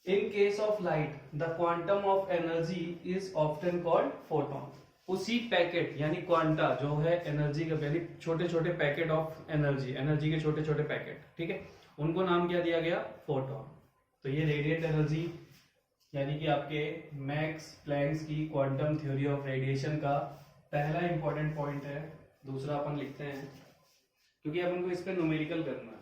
in case of light the quantum of energy is often called photon. उसी पैकेट यानी क्वांटा जो है एनर्जी का, यानी छोटे छोटे पैकेट ऑफ एनर्जी, एनर्जी के छोटे छोटे पैकेट, ठीक है, उनको नाम क्या दिया गया, फोटोन। तो ये रेडिएंट एनर्जी यानी कि आपके मैक्स प्लैंक्स की क्वांटम थ्योरी ऑफ रेडिएशन का पहला इंपॉर्टेंट पॉइंट है। दूसरा अपन लिखते हैं क्योंकि अपन को इस पे न्यूमेरिकल करना है।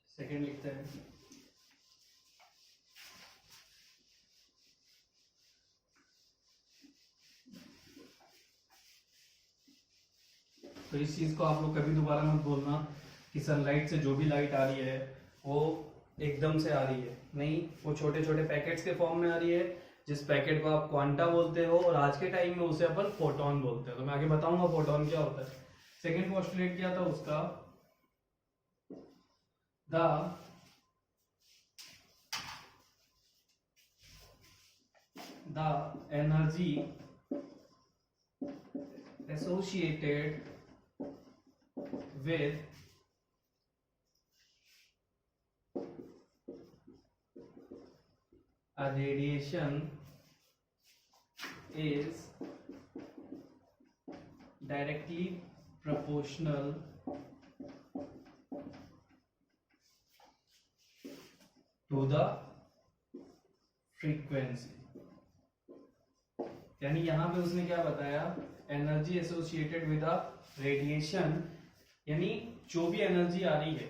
सेकेंड लिखते हैं, तो इस चीज को आप लोग कभी दोबारा मत बोलना कि सनलाइट से जो भी लाइट आ रही है वो एकदम से आ रही है, नहीं, वो छोटे छोटे पैकेट्स के फॉर्म में आ रही है, जिस पैकेट को आप क्वांटा बोलते हो और आज के टाइम में उसे अपन फोटोन बोलते हैं। तो मैं आगे बताऊंगा फोटोन क्या होता है। सेकेंड पोस्टुलेट क्या था उसका, the energy associated with a radiation is directly proportional to the frequency। यानी यहां पे उसने क्या बताया, energy associated with a radiation, यानी जो भी एनर्जी आ रही है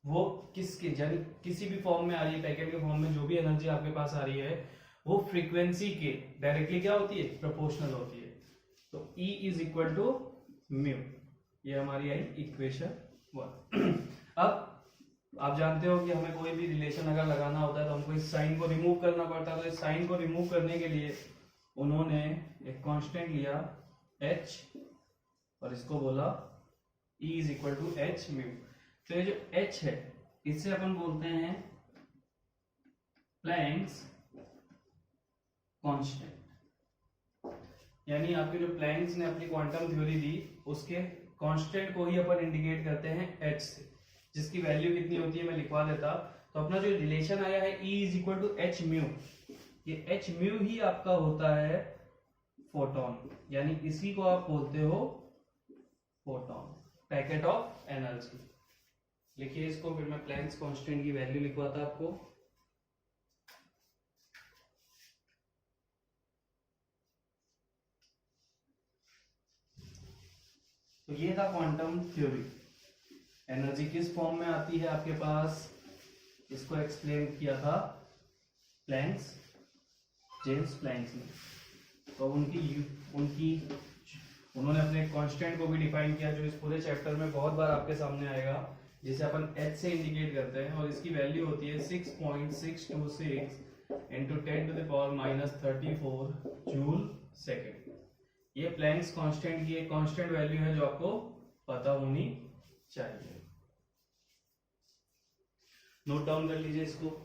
वो किसके, यानी किसी भी फॉर्म में आ रही है, पैकेट के फॉर्म में जो भी एनर्जी आपके पास आ रही है वो फ्रीक्वेंसी के डायरेक्टली क्या होती है, प्रोपोर्शनल होती है। तो E is equal to mu, ये हमारी आई इक्वेशन 1। अब आप जानते हो कि हमें कोई भी रिलेशन अगर लगाना होता है तो हमको इस साइन को रिमूव करना पड़ता है। तो इस साइन को रिमूव करने के लिए उन्होंने एक कांस्टेंट लिया H और इसको बोला E is equal to H mu. तो ये जो H है इससे अपन बोलते हैं प्लैंक्स कांस्टेंट, यानी आपके जो प्लैंक्स ने अपनी क्वांटम थ्योरी दी उसके कांस्टेंट को ही अपन इंडिकेट करते हैं H से, जिसकी वैल्यू कितनी होती है मैं लिखवा देता। तो अपना जो रिलेशन आया है E is equal to H mu, ये एच म्यू ही आपका होता है फोटोन, यानी इसी को आप बोलते हो फोटोन, पैकेट ऑफ एनर्जी। लिखिए इसको, फिर मैं प्लैंक्स कांस्टेंट की वैल्यू लिखवाता आपको। तो ये था क्वांटम थ्योरी। एनर्जी किस फॉर्म में आती है आपके पास, इसको एक्सप्लेन किया था प्लैंक्स, जेम्स प्लैंक्स ने। तो उन्होंने अपने कांस्टेंट को भी डिफाइन किया जो इस पूरे चैप्टर में बहुत बार आपके सामने आएगा, जिसे अपन H से इंडिकेट करते हैं, और इसकी वैल्यू होती है 6.626 इंटू 10⁻⁻34 जूल सेकेंड। ये प्लैंक्स कांस्टेंट की एक कांस्टेंट वैल्यू है जो आपको पता होनी चाहिए। नोट डाउन कर लीजिए इसको।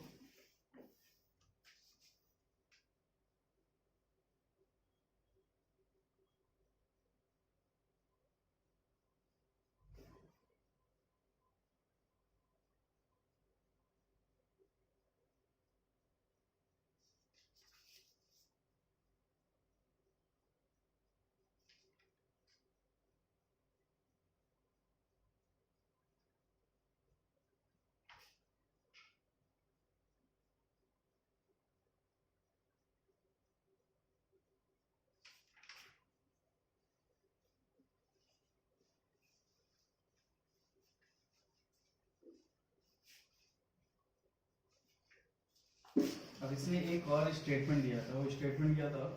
अब इसने एक और स्टेटमेंट दिया था, वो स्टेटमेंट क्या था,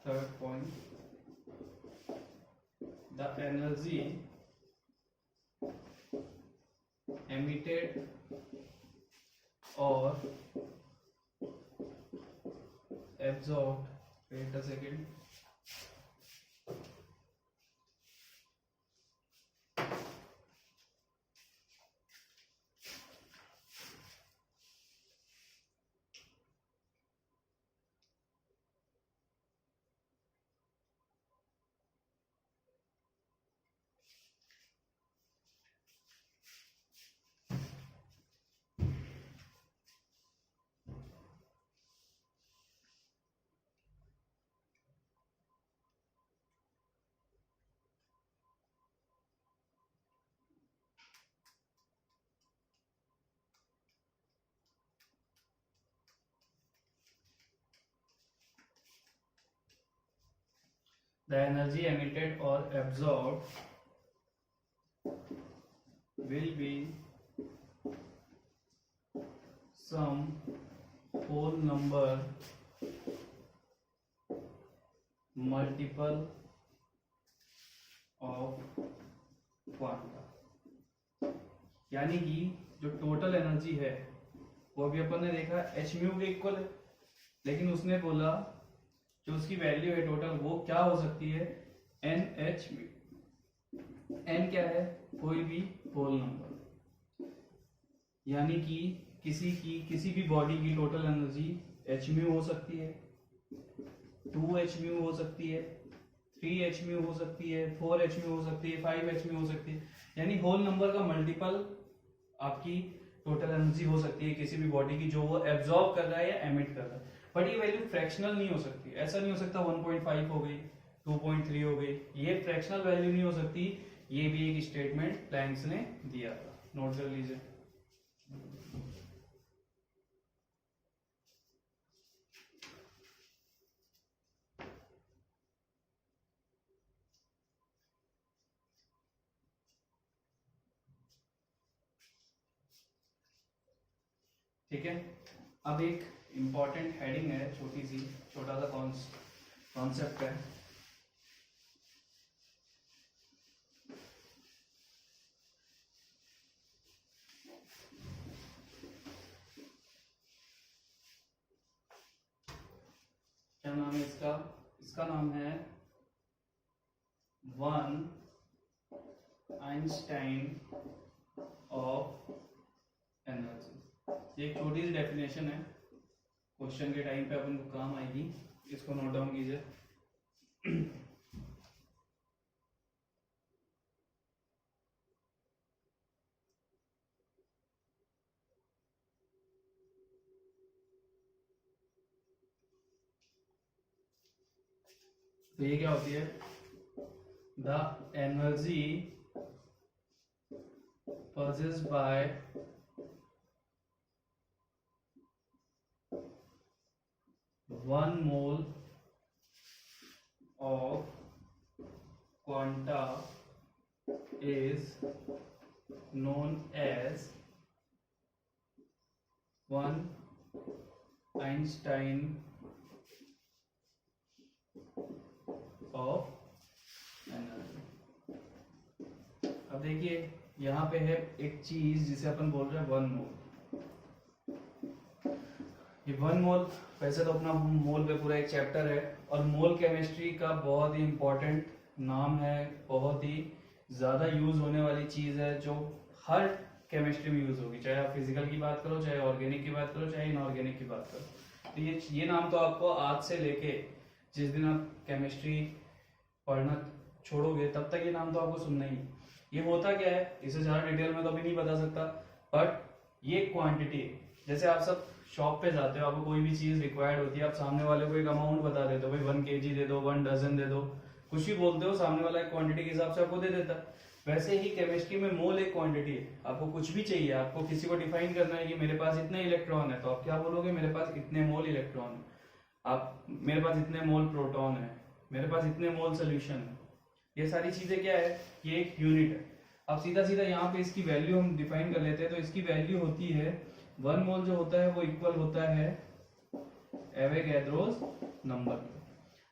third point, the energy emitted और absorbed, wait a second, the energy emitted or absorbed will be some whole number multiple of quanta. यानी कि जो टोटल एनर्जी है वो अभी अपन ने देखा एच म्यू के इक्वल है, लेकिन उसने बोला जो उसकी वैल्यू है टोटल वो क्या हो सकती है, एन एच म्यू। एन क्या है, कोई भी होल नंबर, यानी कि किसी भी बॉडी की टोटल एनर्जी एच म्यू हो सकती है, 2 एच म्यू हो सकती है, 3 एच म्यू हो सकती है, 4 एच म्यू हो सकती है, 5 एच म्यू हो सकती है, यानी होल नंबर का मल्टीपल आपकी टोटल एनर्जी हो सकती है किसी भी बॉडी की जो वो एब्जॉर्ब कर रहा है या एमिट कर रहा है। बट ये वैल्यू फ्रैक्शनल नहीं हो सकती, ऐसा नहीं हो सकता 1.5 हो गई, 2.3 हो गई, ये फ्रैक्शनल वैल्यू नहीं हो सकती। ये भी एक स्टेटमेंट प्लैंक्स ने दिया था, नोट कर लीजिए। ठीक है, अब एक इंपॉर्टेंट हेडिंग है, छोटा सा कॉन्सेप्ट है। क्या नाम है इसका? इसका नाम है वन आइंस्टाइन ऑफ एनर्जी। ये एक छोटी सी डेफिनेशन है, क्वेश्चन के टाइम पे अपन को काम आएगी, इसको नोट डाउन कीजिए। तो ये क्या होती है, the energy possessed by one mole of quanta is known as one Einstein of energy। अब देखिए यहाँ पे है एक चीज जिसे अपन बोल रहे हैं वन मोल। ये वन मोल वैसे तो अपना मोल पे पूरा एक चैप्टर है, और मोल केमिस्ट्री का बहुत ही इंपॉर्टेंट नाम है, बहुत ही ज्यादा यूज होने वाली चीज है जो हर केमिस्ट्री में यूज होगी, चाहे आप फिजिकल की बात करो, चाहे ऑर्गेनिक की बात करो, चाहे इनऑर्गेनिक की बात करो। तो ये नाम तो आपको आज से लेके जिस दिन आप केमिस्ट्री पढ़ना छोड़ोगे तब तक ये नाम तो आपको सुनना ही। ये होता क्या है, इसे ज्यादा डिटेल में तो अभी नहीं बता सकता, बट ये क्वांटिटी, जैसे आप सब शॉप पे जाते हो, आपको कोई भी चीज रिक्वायर्ड होती है, आप सामने वाले को एक अमाउंट बता देते हो, भाई 1 kg दे दो, 1 डजन दे दो, कुछ भी बोलते हो, सामने वाला एक क्वांटिटी के हिसाब से आपको दे देता है। वैसे ही केमिस्ट्री में मोल एक क्वांटिटी है। आपको कुछ भी चाहिए, आपको किसी को डिफाइन करना है कि मेरे पास इतने इलेक्ट्रॉन है, तो आप क्या बोलोगे, मेरे पास इतने मोल इलेक्ट्रॉन है, आप मेरे पास इतने मोल प्रोटॉन है, मेरे पास इतने मोल सोल्यूशन है। ये सारी चीजें क्या है, ये एक यूनिट है। अब सीधा सीधा यहाँ पे इसकी वैल्यू हम डिफाइन कर लेते हैं, तो इसकी वैल्यू होती है 1 मोल जो होता है वो इक्वल होता है एवोगैड्रोस नंबर।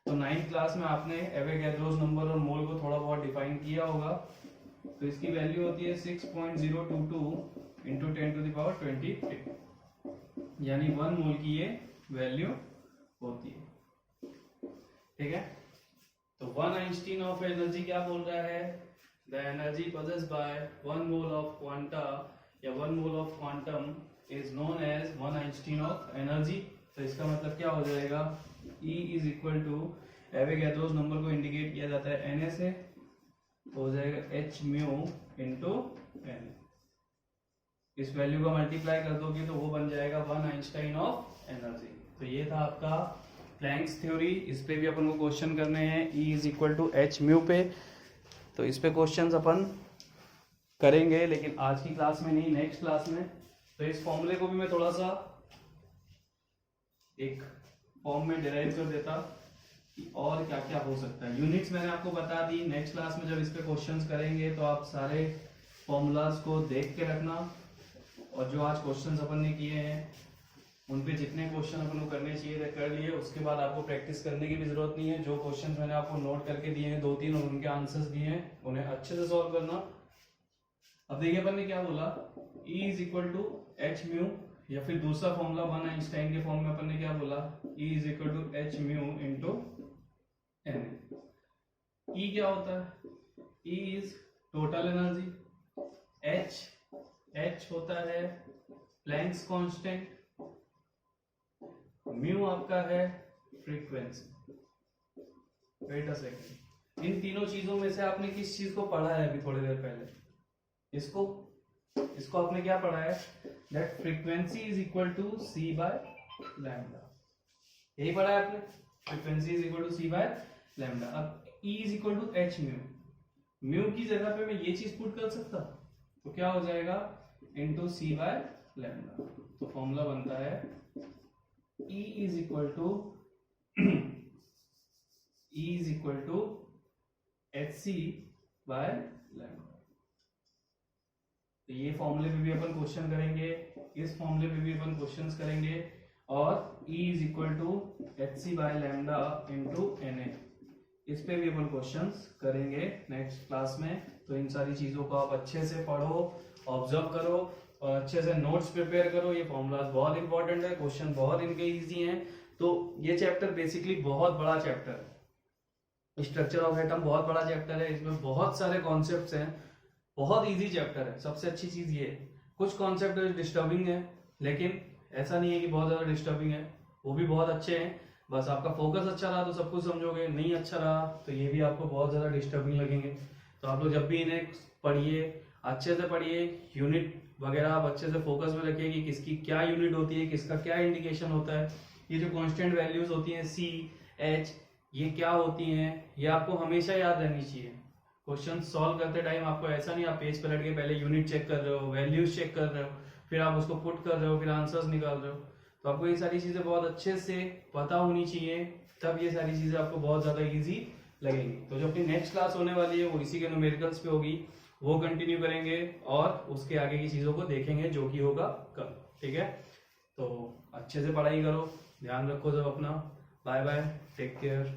तो 9th क्लास में आपने एवोगैड्रोस नंबर और मोल को थोड़ा बहुत डिफाइन किया होगा। तो इसकी वैल्यू होती है 6.022 × 10⁻23। यानी 1 मोल की ये वैल्यू होती है, ठीक है। तो 1 आइंस्टीन ऑफ एनर्जी क्या बोल रहा है, the energy possessed by 1 mole of quanta या 1 mole of quantum is known as 1 Einstein of energy. तो इसका मतलब क्या हो जाएगा, E is equal to Avogadro's number को इंडिकेट किया जाता है Na से, तो हो जाएगा h म्यू इंटू एन। इस वैल्यू का मल्टीप्लाई कर दोगे तो वो बन जाएगा 1 आइंस्टाइन ऑफ एनर्जी। तो ये था आपका प्लैंक्स थ्योरी। इस पे भी अपन को क्वेश्चन करने हैं E is equal to H mu पे, तो इस पे क्वेश्चंस अपन करेंगे, लेकिन आज की क्लास में नहीं, नेक्स्ट क्लास में। तो इस फॉर्मूले को भी मैं थोड़ा सा एक फॉर्म में डिराइव कर देता कि और क्या क्या हो सकता है। यूनिट्स मैंने आपको बता दी, नेक्स्ट क्लास में जब इस पे क्वेश्चंस करेंगे तो आप सारे फॉर्मूलाज को देख के रखना, और जो आज क्वेश्चंस अपन ने किए हैं उन पे जितने क्वेश्चन अपन को करने चाहिए थे कर लिए। उसके बाद आपको प्रैक्टिस करने की भी जरूरत नहीं है। जो क्वेश्चन मैंने आपको नोट करके दिए हैं 2-3 और उनके आंसर्स दिए हैं, उन्हें अच्छे से सॉल्व करना। अब देखिए अपन ने क्या बोला, E is equal to H mu, या फिर दूसरा फॉर्मूला 1 आइंस्टाइन के फॉर्म में अपन ने क्या बोला, E is equal to H mu into N. E क्या होता है, E is total energy, H होता है प्लैंक्स कांस्टेंट, म्यू आपका है फ्रीक्वेंसी। वेट अ सेकंड, इन तीनों चीजों में से आपने किस चीज को पढ़ा है अभी थोड़ी देर पहले, इसको आपने क्या पढ़ा है, that frequency is equal to C by lambda. यही पढ़ा है आपने, frequency is equal to C by lambda. अब E is equal to H mu, mu की जगह पे मैं ये चीज पुट कर सकता, तो क्या हो जाएगा, इंटू सी बाय लैम्डा। तो फॉर्मूला बनता है E is equal to H C by lambda. तो ये फॉर्मूले पे भी अपन क्वेश्चन करेंगे, इस फॉर्मूले पे भी अपन क्वेश्चंस करेंगे, और E is equal to H C by lambda into Na, इस पे भी अपन क्वेश्चंस करेंगे नेक्स्ट क्लास में। तो इन सारी चीजों को आप अच्छे से पढ़ो, ऑब्जर्व करो और अच्छे से नोट्स प्रिपेयर करो। ये फॉर्मूलाज बहुत इंपॉर्टेंट है, क्वेश्चन बहुत इनके इजी हैं। तो ये चैप्टर बेसिकली बहुत बड़ा चैप्टर है, स्ट्रक्चर ऑफ एटम बहुत बड़ा चैप्टर है, इसमें बहुत सारे कॉन्सेप्ट्स हैं, बहुत इजी चैप्टर है। सबसे अच्छी चीज ये है, कुछ कॉन्सेप्ट डिस्टर्बिंग है, लेकिन ऐसा नहीं है कि बहुत ज्यादा डिस्टर्बिंग है, वो भी बहुत अच्छे हैं। बस आपका फोकस अच्छा रहा तो सब कुछ समझोगे, नहीं अच्छा रहा तो ये भी आपको बहुत ज्यादा डिस्टर्बिंग लगेंगे। तो आप लोग जब भी इन्हें पढ़िए, अच्छे से पढ़िए, यूनिट वगैरह आप अच्छे से फोकस में रखिए कि किसकी क्या यूनिट होती है, किसका क्या इंडिकेशन होता है। ये जो कांस्टेंट वैल्यूज होती हैं C, H, ये क्या होती हैं, ये आपको हमेशा याद रहनी चाहिए। क्वेश्चन सॉल्व करते टाइम आपको ऐसा नहीं आप पेज पलट के पहले यूनिट चेक कर रहे हो, वैल्यूज चेक कर रहे हो, फिर आप उसको पुट कर रहे हो, फिर आंसर्स निकाल रहे हो। तो आपको ये सारी चीजें बहुत अच्छे से पता होनी चाहिए, तब ये सारी चीजें आपको बहुत ज्यादा इजी लगेंगी। तो जो अपनी नेक्स्ट क्लास होने वाली है वो इसी के न्यूमेरिकल्स पे होगी, वो कंटिन्यू करेंगे और उसके आगे की चीजों को देखेंगे जो कि होगा कल, ठीक है। तो अच्छे से पढ़ाई करो, ध्यान रखो सब अपना। Bye bye, take care.